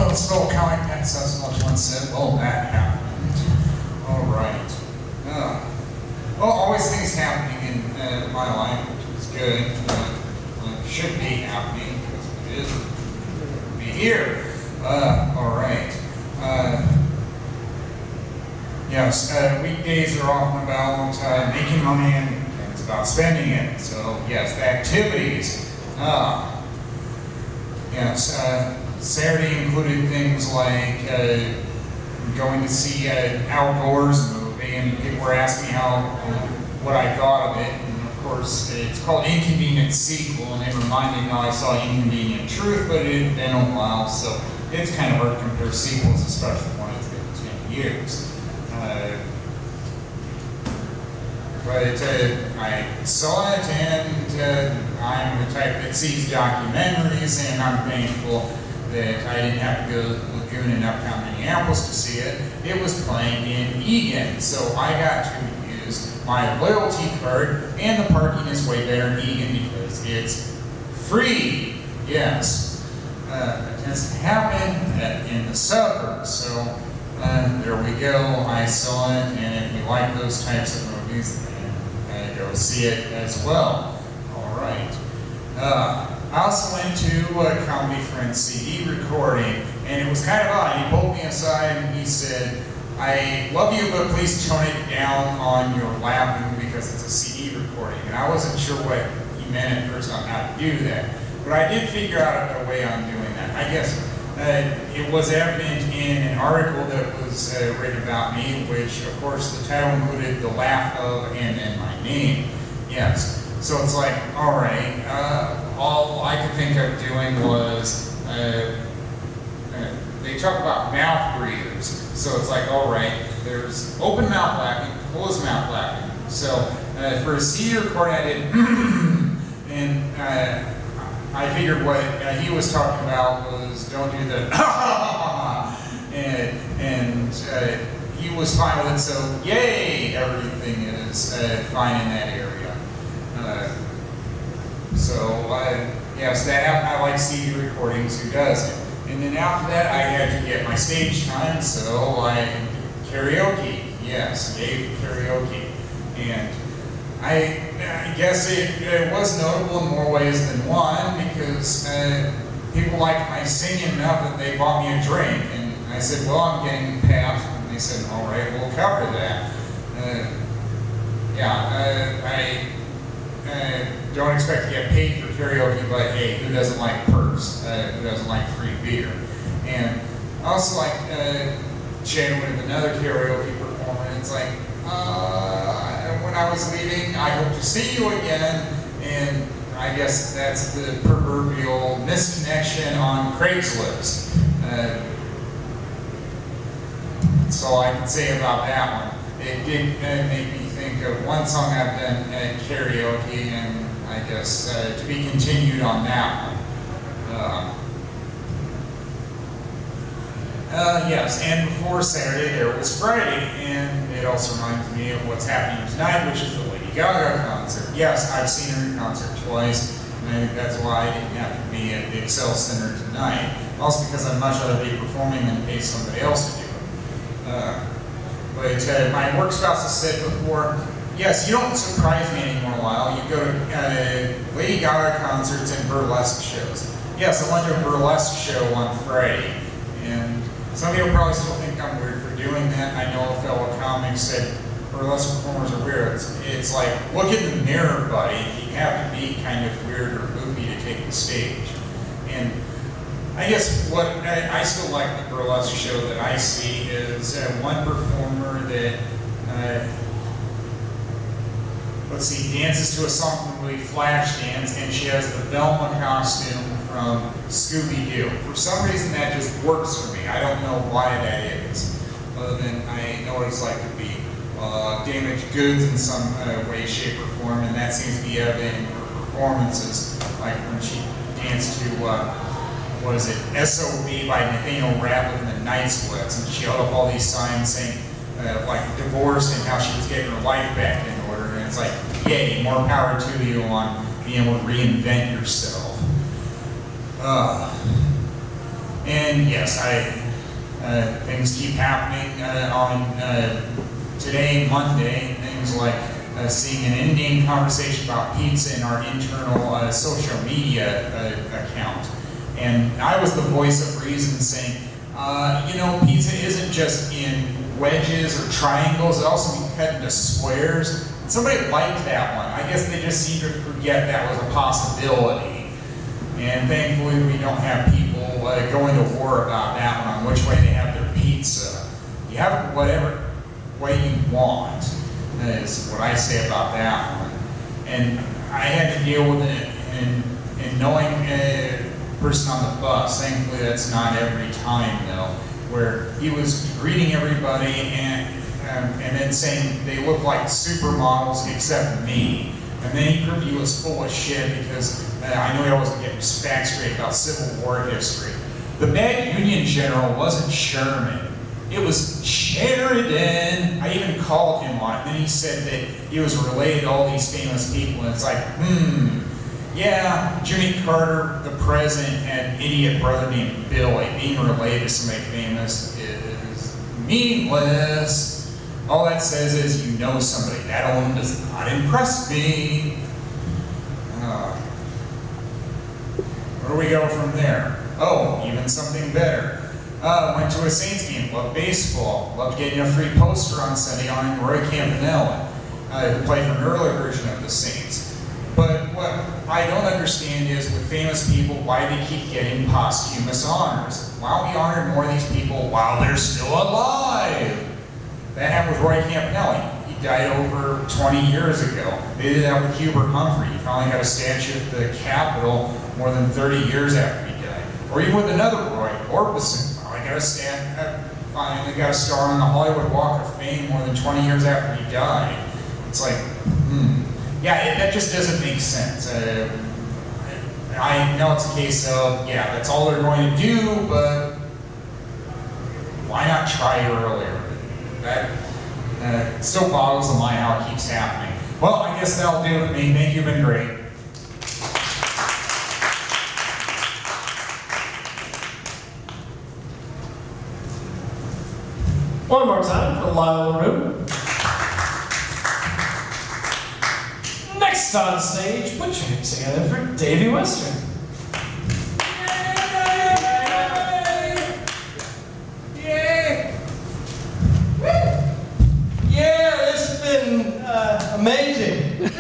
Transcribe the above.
let's spell comic that Sasquatch once said, well, that happened. All right. Well, always things happening in my life, which is good. Should be happening, because it is. Be here. All right. Yes, weekdays are often about making money and it's about spending it. So, yes, the activities. Yes, Saturday included things like going to see an outdoors movie, and people were asking me what I thought of it. And of course, it's called Inconvenient Sequel, and it reminded me how I saw Inconvenient Truth, but it had been a while, so it's kind of hard to compare sequels, especially when it's been 10 years. But I saw it, and I'm the type that sees documentaries, and I'm thankful that I didn't have to go to Lagoon in uptown Minneapolis to see it. It was playing in Eagan, so I got to use my loyalty card, and the parking is way better in Eagan because it's free. Yes, it tends to happen in the suburbs, so there we go. I saw it, and if you like those types of movies, then go see it as well. All right. I also went to a Comedy Friends CD recording, and it was kind of odd. He pulled me aside and he said, I love you, but please tone it down on your laughing because it's a CD recording. And I wasn't sure what he meant at first on how to do that. But I did figure out a way on doing that. I guess it was evident in an article that was written about me, which of course the title included the laugh of and then my name. Yes. So it's like, all right, all I could think of doing was, they talk about mouth breathers. So it's like, all right, there's open mouth laughing, closed mouth laughing. So for a CD recording, I did, and I figured what he was talking about was don't do the, and he was fine with it. So yay, everything is fine in that area. Yes, that happened. I like CD recordings. Who doesn't? And then after that, I had to get my stage time, so I karaoke. Yes, gave karaoke, and I guess it was notable in more ways than one because people liked my singing enough that they bought me a drink, and I said, "Well, I'm getting papped," and they said, "All right, we'll cover that." I don't expect to get paid for karaoke, but hey, who doesn't like perks? Who doesn't like free beer? And I also like chatting with another karaoke performer, and it's like, when I was leaving, I hope to see you again, and I guess that's the proverbial misconnection on Craigslist. That's all I can say about that one. It did make me think of one song I've done at karaoke, and I guess to be continued on that one. Yes, and before Saturday there was Friday, and it also reminds me of what's happening tonight, which is the Lady Gaga concert. Yes, I've seen her in concert twice, and I think that's why I didn't have to be at the Excel Center tonight. Also because I'd much rather be performing than pay somebody else to do it. But my work spouse has said before, yes, you don't surprise me anymore, Lyle. You go to Lady Gaga concerts and burlesque shows. Yes, I went to a burlesque show on Friday, and some people probably still think I'm weird for doing that. I know a fellow comic said burlesque performers are weird. It's like, look in the mirror, buddy. You have to be kind of weird or goofy to take the stage. And I guess what I still like the burlesque show that I see is one performer that, dances to a song from the movie Flashdance, and she has the Velma costume from Scooby-Doo. For some reason that just works for me. I don't know why that is, other than I know what it's like to be damaged goods in some way, shape, or form, and that seems to be evident in her performances, like when she danced to SOB by Nathaniel Ratliff and the Night Sweats, and she held up all these signs saying, like, divorced and how she was getting her life back in order, and it's like, yay, more power to you on being able to reinvent yourself. And yes, things keep happening on today, Monday, things like seeing an in-game conversation about pizza in our internal social media account. And I was the voice of reason saying, you know, pizza isn't just in wedges or triangles, it also can be cut into squares. And somebody liked that one. I guess they just seemed to forget that was a possibility. And thankfully we don't have people going to war about that one on which way they have their pizza. You have it whatever way you want, is what I say about that one. And I had to deal with it in knowing a person on the bus. Thankfully that's not every time though, where he was greeting everybody and then saying they look like supermodels except me. And then he was full of shit because I knew I wasn't getting his facts straight about Civil War history. The bad Union general wasn't Sherman. It was Sheridan. I even called him on it. Then he said that he was related to all these famous people. And it's like, yeah, Jimmy Carter, the president, had an idiot brother named Billy. Being related to somebody famous is meaningless. All that says is you know somebody. That alone does not impress me. Where do we go from there? Oh, even something better. Went to a Saints game, loved baseball, loved getting a free poster on Sunday on Roy Campanella, who played for an early version of the Saints. But what I don't understand is with famous people, why they keep getting posthumous honors. Why don't we honor more of these people while they're still alive? That happened with Roy Campanella. He died over 20 years ago. They did that with Hubert Humphrey. He finally got a statue at the Capitol more than 30 years after he died. Or even with another Roy, Orbison. Finally got a star on the Hollywood Walk of Fame more than 20 years after he died. It's like, yeah, that just doesn't make sense. I know it's a case of, yeah, that's all they're going to do, but why not try earlier? That still boggles the mind how it keeps happening. Well, I guess that'll do it for me. Thank you, you've been great. One more time for Lyle Larue. Next on stage, put your hands together for Davey Western. Yay! Yeah, it's been amazing.